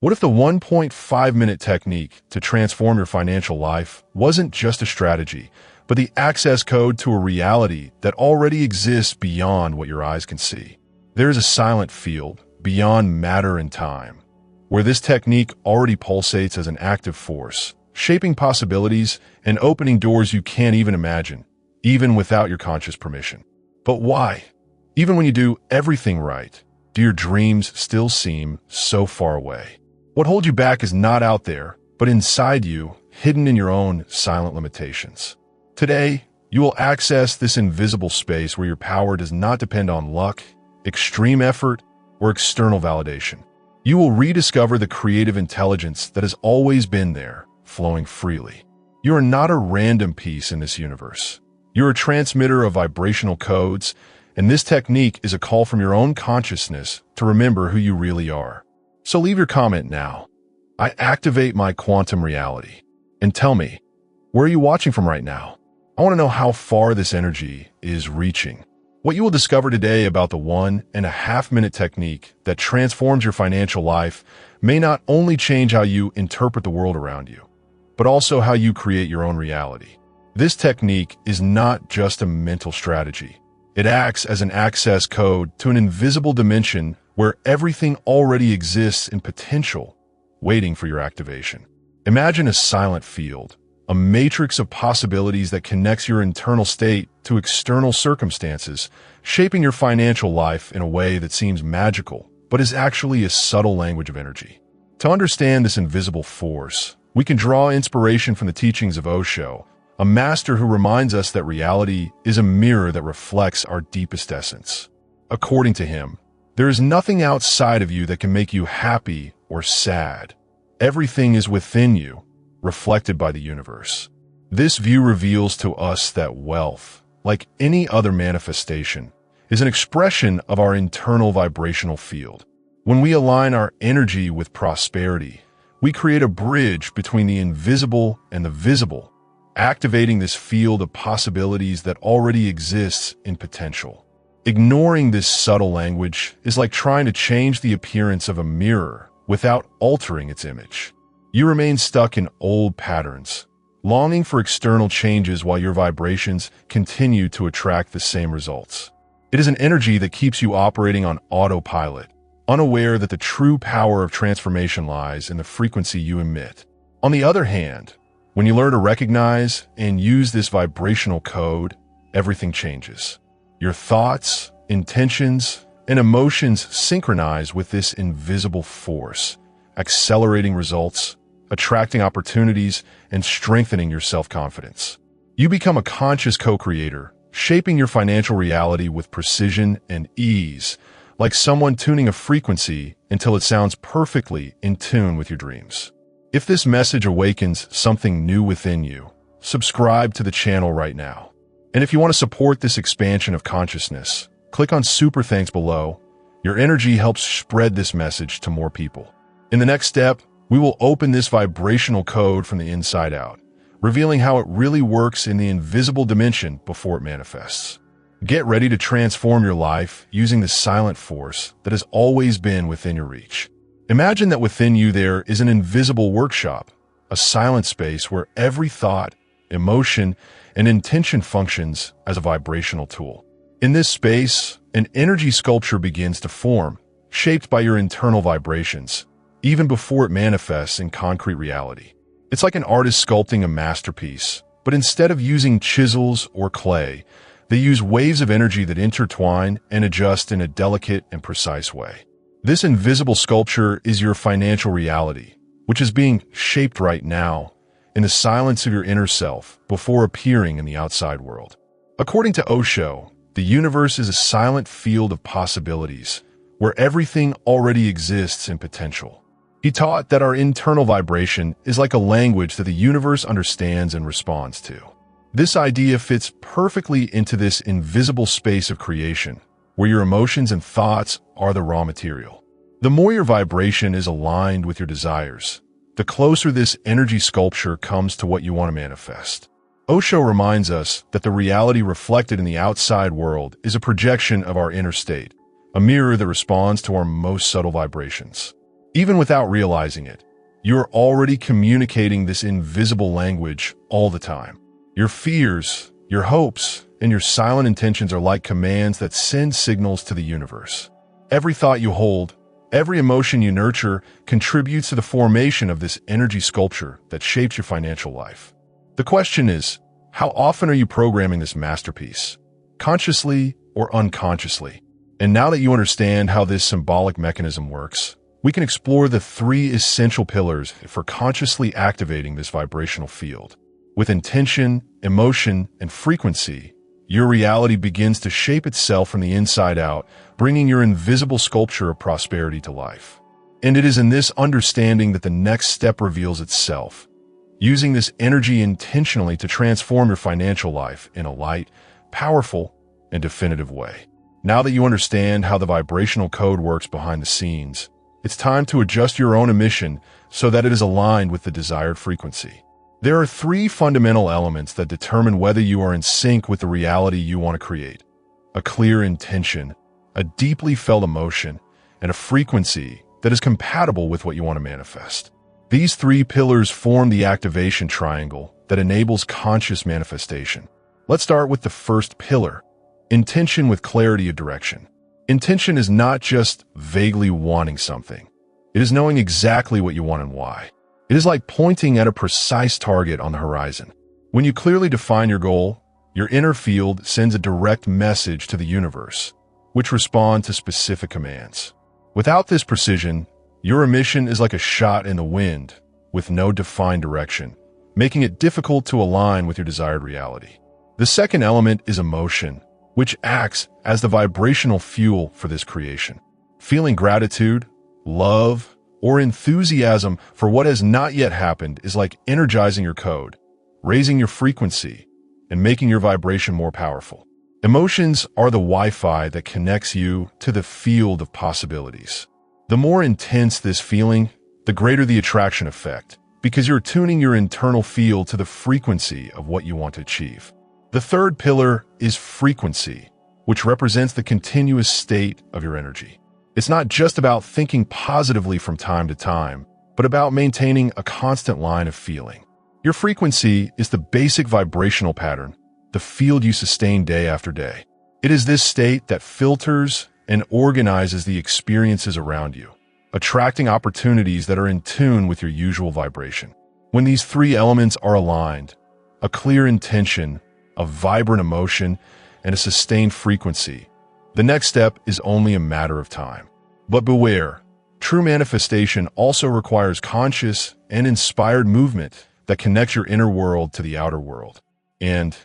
What if the 1.5-minute technique to transform your financial life wasn't just a strategy, but the access code to a reality that already exists beyond what your eyes can see? There is a silent field beyond matter and time, where this technique already pulsates as an active force, shaping possibilities and opening doors you can't even imagine, even without your conscious permission. But why? Even when you do everything right, do your dreams still seem so far away? What holds you back is not out there, but inside you, hidden in your own silent limitations. Today, you will access this invisible space where your power does not depend on luck, extreme effort, or external validation. You will rediscover the creative intelligence that has always been there, flowing freely. You are not a random piece in this universe. You're a transmitter of vibrational codes, and this technique is a call from your own consciousness to remember who you really are. So leave your comment now. I activate my quantum reality. And tell me, where are you watching from right now? I want to know how far this energy is reaching. What you will discover today about the 1.5-minute technique that transforms your financial life may not only change how you interpret the world around you, but also how you create your own reality. This technique is not just a mental strategy. It acts as an access code to an invisible dimension where everything already exists in potential, waiting for your activation. Imagine a silent field, a matrix of possibilities that connects your internal state to external circumstances, shaping your financial life in a way that seems magical, but is actually a subtle language of energy. To understand this invisible force, we can draw inspiration from the teachings of Osho, a master who reminds us that reality is a mirror that reflects our deepest essence. According to him, there is nothing outside of you that can make you happy or sad. Everything is within you, reflected by the universe. This view reveals to us that wealth, like any other manifestation, is an expression of our internal vibrational field. When we align our energy with prosperity, we create a bridge between the invisible and the visible, activating this field of possibilities that already exists in potential. Ignoring this subtle language is like trying to change the appearance of a mirror without altering its image. You remain stuck in old patterns, longing for external changes while your vibrations continue to attract the same results. It is an energy that keeps you operating on autopilot, unaware that the true power of transformation lies in the frequency you emit. On the other hand, when you learn to recognize and use this vibrational code, everything changes. Your thoughts, intentions, and emotions synchronize with this invisible force, accelerating results, attracting opportunities, and strengthening your self-confidence. You become a conscious co-creator, shaping your financial reality with precision and ease, like someone tuning a frequency until it sounds perfectly in tune with your dreams. If this message awakens something new within you, subscribe to the channel right now. And if you want to support this expansion of consciousness, click on Super Thanks below. Your energy helps spread this message to more people. In the next step, we will open this vibrational code from the inside out, revealing how it really works in the invisible dimension before it manifests. Get ready to transform your life using the silent force that has always been within your reach. Imagine that within you there is an invisible workshop, a silent space where every thought, emotion, and intention functions as a vibrational tool. In this space, an energy sculpture begins to form, shaped by your internal vibrations, even before it manifests in concrete reality. It's like an artist sculpting a masterpiece, but instead of using chisels or clay, they use waves of energy that intertwine and adjust in a delicate and precise way. This invisible sculpture is your financial reality, which is being shaped right now in the silence of your inner self before appearing in the outside world. According to Osho, the universe is a silent field of possibilities where everything already exists in potential. He taught that our internal vibration is like a language that the universe understands and responds to. This idea fits perfectly into this invisible space of creation, where your emotions and thoughts are the raw material. The more your vibration is aligned with your desires, the closer this energy sculpture comes to what you want to manifest. Osho reminds us that the reality reflected in the outside world is a projection of our inner state, a mirror that responds to our most subtle vibrations. Even without realizing it, you're already communicating this invisible language all the time. Your fears, your hopes, and your silent intentions are like commands that send signals to the universe. Every thought you hold, every emotion you nurture contributes to the formation of this energy sculpture that shapes your financial life. The question is, how often are you programming this masterpiece? Consciously or unconsciously? And now that you understand how this symbolic mechanism works, we can explore the 3 essential pillars for consciously activating this vibrational field. With intention, emotion, and frequency, your reality begins to shape itself from the inside out, bringing your invisible sculpture of prosperity to life. And it is in this understanding that the next step reveals itself. Using this energy intentionally to transform your financial life in a light, powerful, and definitive way. Now that you understand how the vibrational code works behind the scenes, it's time to adjust your own emission so that it is aligned with the desired frequency. There are 3 fundamental elements that determine whether you are in sync with the reality you want to create: a clear intention, a deeply felt emotion, and a frequency that is compatible with what you want to manifest. These 3 pillars form the activation triangle that enables conscious manifestation. Let's start with the first pillar: intention with clarity of direction. Intention is not just vaguely wanting something. It is knowing exactly what you want and why. It is like pointing at a precise target on the horizon. When you clearly define your goal, your inner field sends a direct message to the universe, which responds to specific commands. Without this precision, your emission is like a shot in the wind with no defined direction, making it difficult to align with your desired reality. The second element is emotion, which acts as the vibrational fuel for this creation. Feeling gratitude, love, or enthusiasm for what has not yet happened is like energizing your code, raising your frequency, and making your vibration more powerful. Emotions are the Wi-Fi that connects you to the field of possibilities. The more intense this feeling, the greater the attraction effect, because you're tuning your internal field to the frequency of what you want to achieve. The third pillar is frequency, which represents the continuous state of your energy. It's not just about thinking positively from time to time, but about maintaining a constant line of feeling. Your frequency is the basic vibrational pattern, the field you sustain day after day. It is this state that filters and organizes the experiences around you, attracting opportunities that are in tune with your usual vibration. When these 3 elements are aligned, a clear intention, a vibrant emotion, and a sustained frequency, the next step is only a matter of time. But beware, true manifestation also requires conscious and inspired movement that connects your inner world to the outer world. And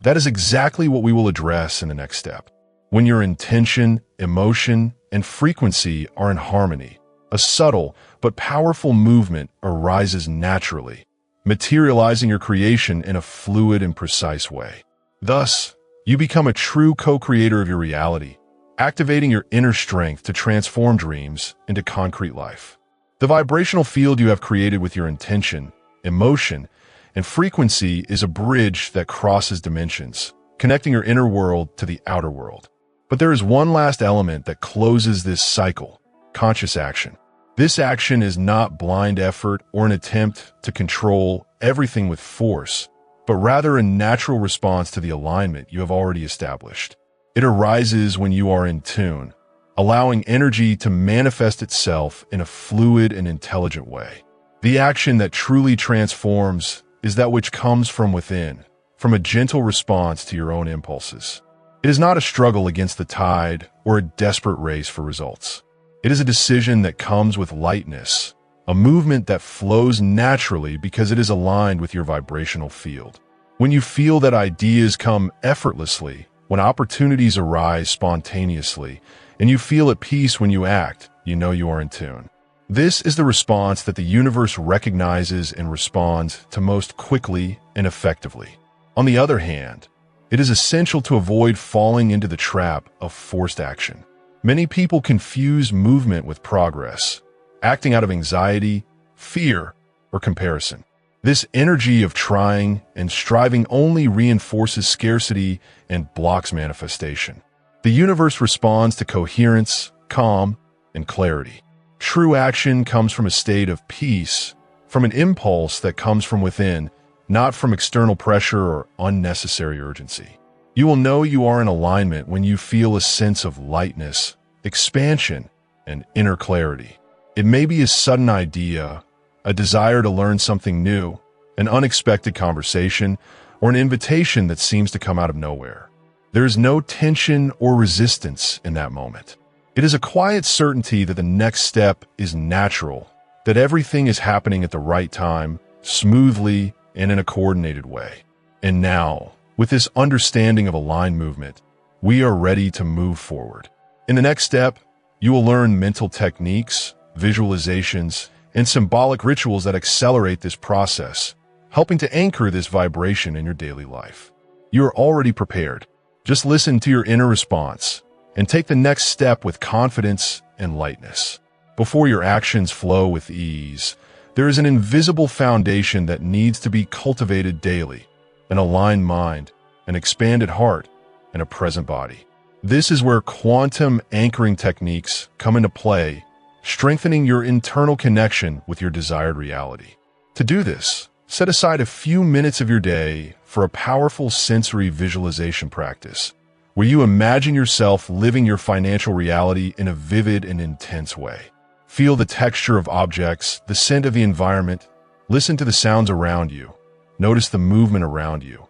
that is exactly what we will address in the next step. When your intention, emotion, and frequency are in harmony, a subtle but powerful movement arises naturally, materializing your creation in a fluid and precise way. Thus, you become a true co-creator of your reality, activating your inner strength to transform dreams into concrete life. The vibrational field you have created with your intention, emotion, and frequency is a bridge that crosses dimensions, connecting your inner world to the outer world. But there is one last element that closes this cycle: conscious action. This action is not blind effort or an attempt to control everything with force, but rather a natural response to the alignment you have already established. It arises when you are in tune, allowing energy to manifest itself in a fluid and intelligent way. The action that truly transforms is that which comes from within, from a gentle response to your own impulses. It is not a struggle against the tide or a desperate race for results. It is a decision that comes with lightness, a movement that flows naturally because it is aligned with your vibrational field. When you feel that ideas come effortlessly, when opportunities arise spontaneously, and you feel at peace when you act, you know you are in tune. This is the response that the universe recognizes and responds to most quickly and effectively. On the other hand, it is essential to avoid falling into the trap of forced action. Many people confuse movement with progress, acting out of anxiety, fear, or comparison. This energy of trying and striving only reinforces scarcity and blocks manifestation. The universe responds to coherence, calm, and clarity, True action comes from a state of peace, from an impulse that comes from within, not from external pressure or unnecessary urgency. You will know you are in alignment when you feel a sense of lightness, expansion, and inner clarity. It may be a sudden idea, a desire to learn something new, an unexpected conversation, or an invitation that seems to come out of nowhere. There is no tension or resistance in that moment. It is a quiet certainty that the next step is natural, that everything is happening at the right time, smoothly, and in a coordinated way. And now, with this understanding of aligned movement, we are ready to move forward. In the next step, you will learn mental techniques, visualizations, and symbolic rituals that accelerate this process, helping to anchor this vibration in your daily life. You are already prepared. Just listen to your inner response and take the next step with confidence and lightness. Before your actions flow with ease, there is an invisible foundation that needs to be cultivated daily: an aligned mind, an expanded heart, and a present body. This is where quantum anchoring techniques come into play, strengthening your internal connection with your desired reality. To do this, set aside a few minutes of your day for a powerful sensory visualization practice, where you imagine yourself living your financial reality in a vivid and intense way. Feel the texture of objects, the scent of the environment, listen to the sounds around you, notice the movement around you,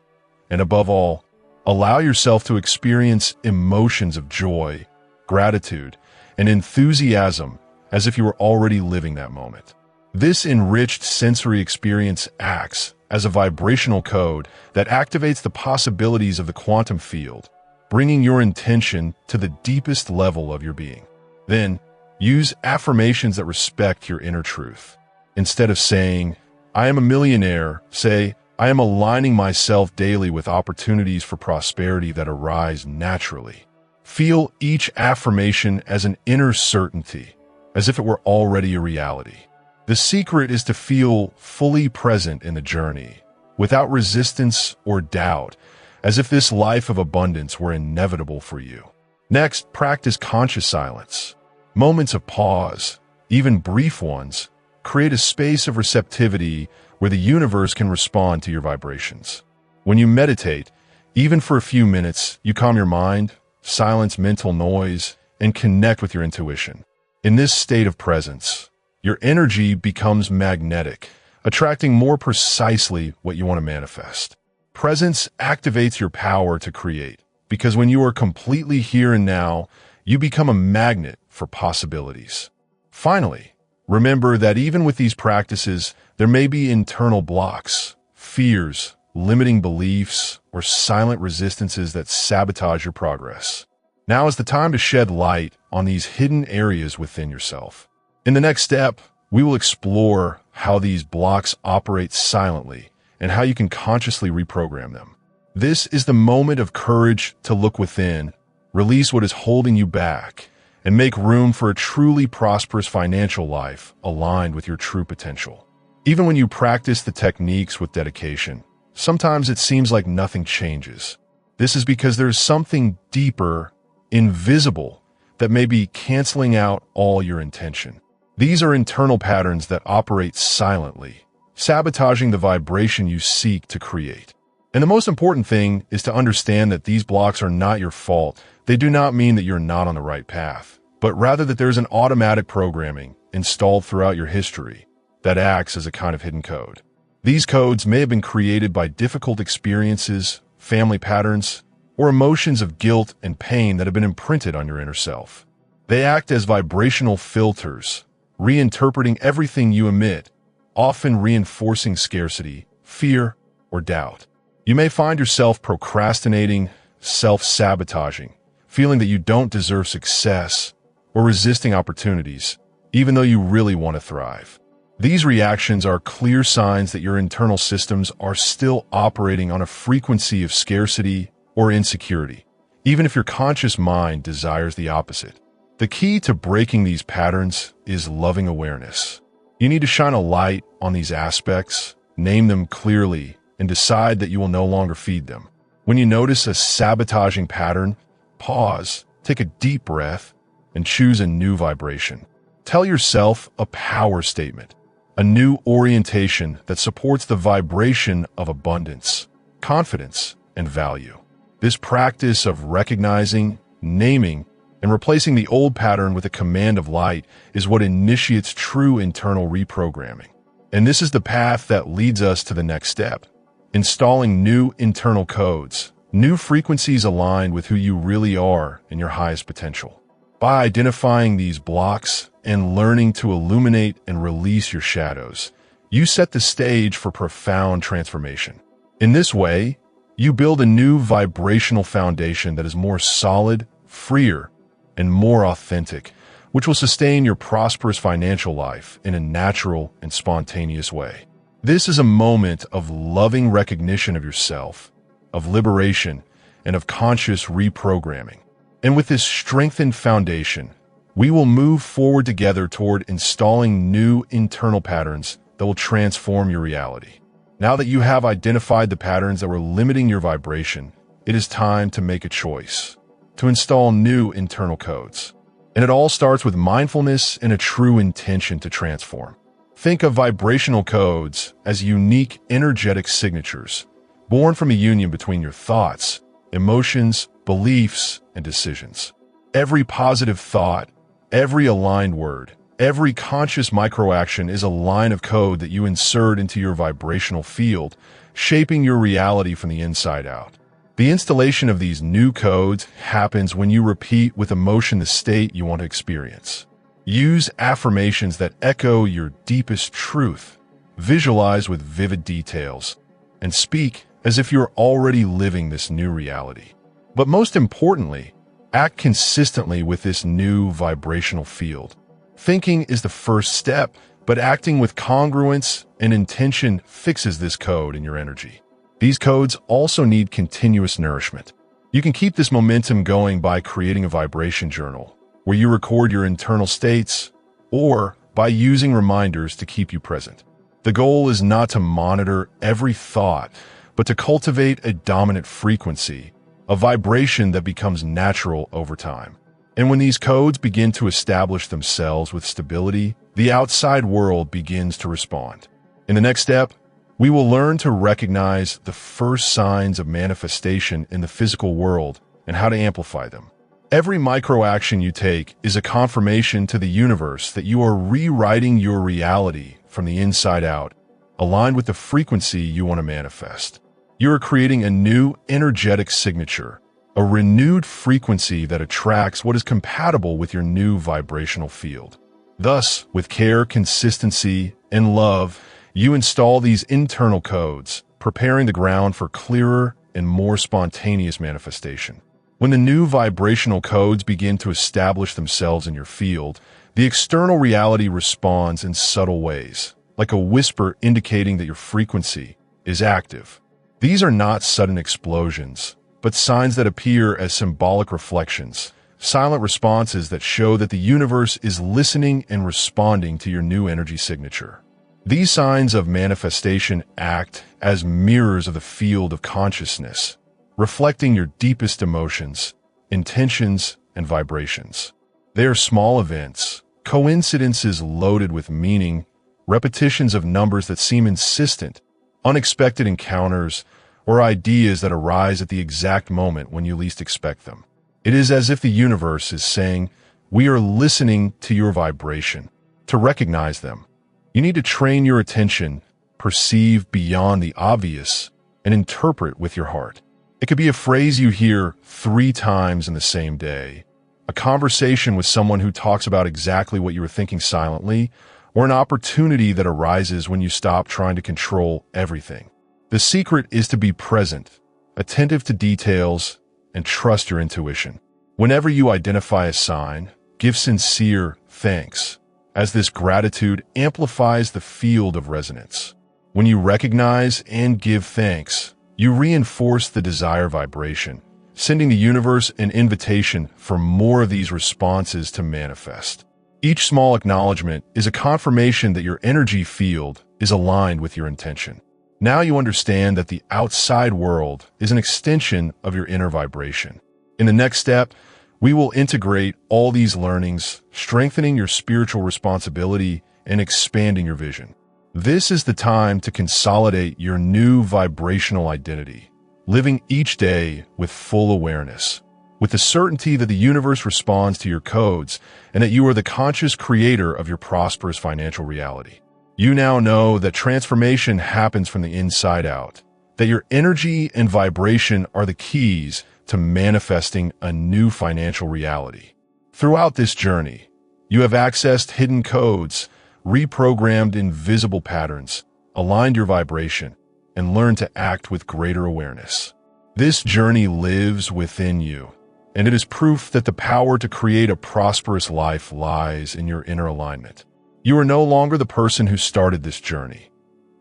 and above all, allow yourself to experience emotions of joy, gratitude, and enthusiasm as if you were already living that moment. This enriched sensory experience acts as a vibrational code that activates the possibilities of the quantum field, bringing your intention to the deepest level of your being. Then, use affirmations that respect your inner truth. Instead of saying, "I am a millionaire," say, "I am aligning myself daily with opportunities for prosperity that arise naturally." Feel each affirmation as an inner certainty, as if it were already a reality. The secret is to feel fully present in the journey, without resistance or doubt, as if this life of abundance were inevitable for you. Next, practice conscious silence. Moments of pause, even brief ones, create a space of receptivity where the universe can respond to your vibrations. When you meditate, even for a few minutes, you calm your mind, silence mental noise, and connect with your intuition. In this state of presence, your energy becomes magnetic, attracting more precisely what you want to manifest. Presence activates your power to create, because when you are completely here and now, you become a magnet for possibilities. Finally, remember that even with these practices, there may be internal blocks, fears, limiting beliefs, or silent resistances that sabotage your progress. Now is the time to shed light on these hidden areas within yourself. In the next step, we will explore how these blocks operate silently and how you can consciously reprogram them. This is the moment of courage to look within, release what is holding you back, and make room for a truly prosperous financial life aligned with your true potential. Even when you practice the techniques with dedication, sometimes it seems like nothing changes. This is because there's something deeper, invisible, that may be canceling out all your intention. These are internal patterns that operate silently, sabotaging the vibration you seek to create. And the most important thing is to understand that these blocks are not your fault. They do not mean that you're not on the right path, but rather that there's an automatic programming installed throughout your history that acts as a kind of hidden code. These codes may have been created by difficult experiences, family patterns, or emotions of guilt and pain that have been imprinted on your inner self. They act as vibrational filters, reinterpreting everything you emit, often reinforcing scarcity, fear, or doubt. You may find yourself procrastinating, self-sabotaging, feeling that you don't deserve success, or resisting opportunities, even though you really want to thrive. These reactions are clear signs that your internal systems are still operating on a frequency of scarcity or insecurity, even if your conscious mind desires the opposite. The key to breaking these patterns is loving awareness. You need to shine a light on these aspects, name them clearly, and decide that you will no longer feed them. When you notice a sabotaging pattern, pause, take a deep breath, and choose a new vibration. Tell yourself a power statement, a new orientation that supports the vibration of abundance, confidence, and value. This practice of recognizing, naming, and replacing the old pattern with a command of light is what initiates true internal reprogramming. And this is the path that leads us to the next step: installing new internal codes, new frequencies aligned with who you really are and your highest potential. By identifying these blocks and learning to illuminate and release your shadows, you set the stage for profound transformation. In this way, you build a new vibrational foundation that is more solid, freer, and more authentic, which will sustain your prosperous financial life in a natural and spontaneous way. This is a moment of loving recognition of yourself, of liberation, and of conscious reprogramming. And with this strengthened foundation, we will move forward together toward installing new internal patterns that will transform your reality. Now that you have identified the patterns that were limiting your vibration, it is time to make a choice, to install new internal codes. And it all starts with mindfulness and a true intention to transform. Think of vibrational codes as unique energetic signatures, born from a union between your thoughts, emotions, beliefs, and decisions. Every positive thought, every aligned word, every conscious microaction is a line of code that you insert into your vibrational field, shaping your reality from the inside out. The installation of these new codes happens when you repeat with emotion the state you want to experience. Use affirmations that echo your deepest truth, visualize with vivid details, and speak as if you're already living this new reality. But most importantly, act consistently with this new vibrational field. Thinking is the first step, but acting with congruence and intention fixes this code in your energy. These codes also need continuous nourishment. You can keep this momentum going by creating a vibration journal, where you record your internal states, or by using reminders to keep you present. The goal is not to monitor every thought, but to cultivate a dominant frequency, a vibration that becomes natural over time. And when these codes begin to establish themselves with stability, the outside world begins to respond. In the next step, we will learn to recognize the first signs of manifestation in the physical world and how to amplify them. Every microaction you take is a confirmation to the universe that you are rewriting your reality from the inside out, aligned with the frequency you want to manifest. You are creating a new energetic signature, a renewed frequency that attracts what is compatible with your new vibrational field. Thus, with care, consistency, and love, you install these internal codes, preparing the ground for clearer and more spontaneous manifestation. When the new vibrational codes begin to establish themselves in your field, the external reality responds in subtle ways, like a whisper indicating that your frequency is active. These are not sudden explosions, but signs that appear as symbolic reflections, silent responses that show that the universe is listening and responding to your new energy signature. These signs of manifestation act as mirrors of the field of consciousness, reflecting your deepest emotions, intentions, and vibrations. They are small events, coincidences loaded with meaning, repetitions of numbers that seem insistent, unexpected encounters, or ideas that arise at the exact moment when you least expect them. It is as if the universe is saying, "We are listening to your vibration." To recognize them, you need to train your attention, perceive beyond the obvious, and interpret with your heart. It could be a phrase you hear 3 times in the same day, a conversation with someone who talks about exactly what you were thinking silently, or an opportunity that arises when you stop trying to control everything. The secret is to be present, attentive to details, and trust your intuition. Whenever you identify a sign, give sincere thanks, as this gratitude amplifies the field of resonance. When you recognize and give thanks, you reinforce the desire vibration, sending the universe an invitation for more of these responses to manifest. Each small acknowledgement is a confirmation that your energy field is aligned with your intention. Now you understand that the outside world is an extension of your inner vibration. In the next step, We will integrate all these learnings, strengthening your spiritual responsibility and expanding your vision. This is the time to consolidate your new vibrational identity, living each day with full awareness, with the certainty that the universe responds to your codes and that you are the conscious creator of your prosperous financial reality. You now know that transformation happens from the inside out, that your energy and vibration are the keys to manifesting a new financial reality. Throughout this journey, you have accessed hidden codes, reprogrammed invisible patterns, aligned your vibration, and learned to act with greater awareness. This journey lives within you, and it is proof that the power to create a prosperous life lies in your inner alignment. You are no longer the person who started this journey.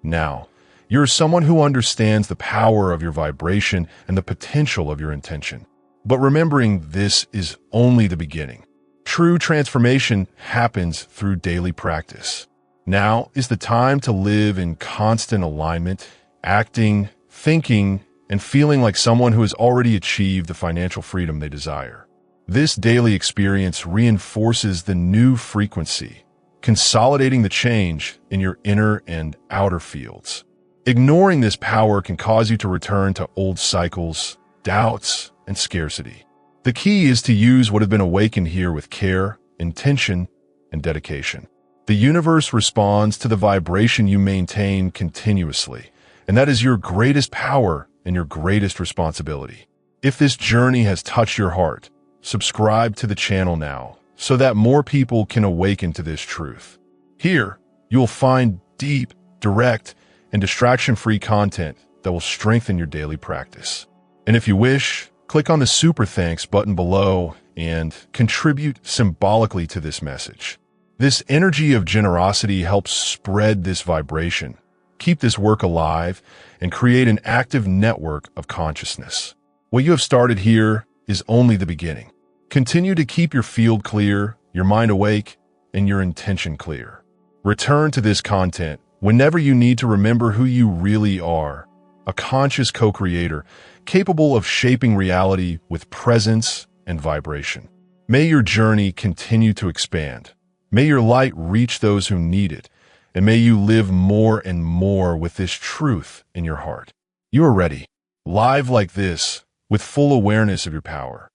Now, you are someone who understands the power of your vibration and the potential of your intention. But remembering this is only the beginning. True transformation happens through daily practice. Now is the time to live in constant alignment, acting, thinking, and feeling like someone who has already achieved the financial freedom they desire. This daily experience reinforces the new frequency, consolidating the change in your inner and outer fields. Ignoring this power can cause you to return to old cycles, doubts, and scarcity. The key is to use what has been awakened here with care, intention, and dedication. The universe responds to the vibration you maintain continuously, and that is your greatest power and your greatest responsibility. If this journey has touched your heart, subscribe to the channel now so that more people can awaken to this truth. Here, you'll find deep, direct, and distraction-free content that will strengthen your daily practice. And if you wish, click on the Super Thanks button below and contribute symbolically to this message. This energy of generosity helps spread this vibration, keep this work alive, and create an active network of consciousness. What you have started here is only the beginning. Continue to keep your field clear, your mind awake, and your intention clear. Return to this content whenever you need to remember who you really are, a conscious co-creator capable of shaping reality with presence and vibration. May your journey continue to expand. May your light reach those who need it, and may you live more and more with this truth in your heart. You are ready, live like this, with full awareness of your power.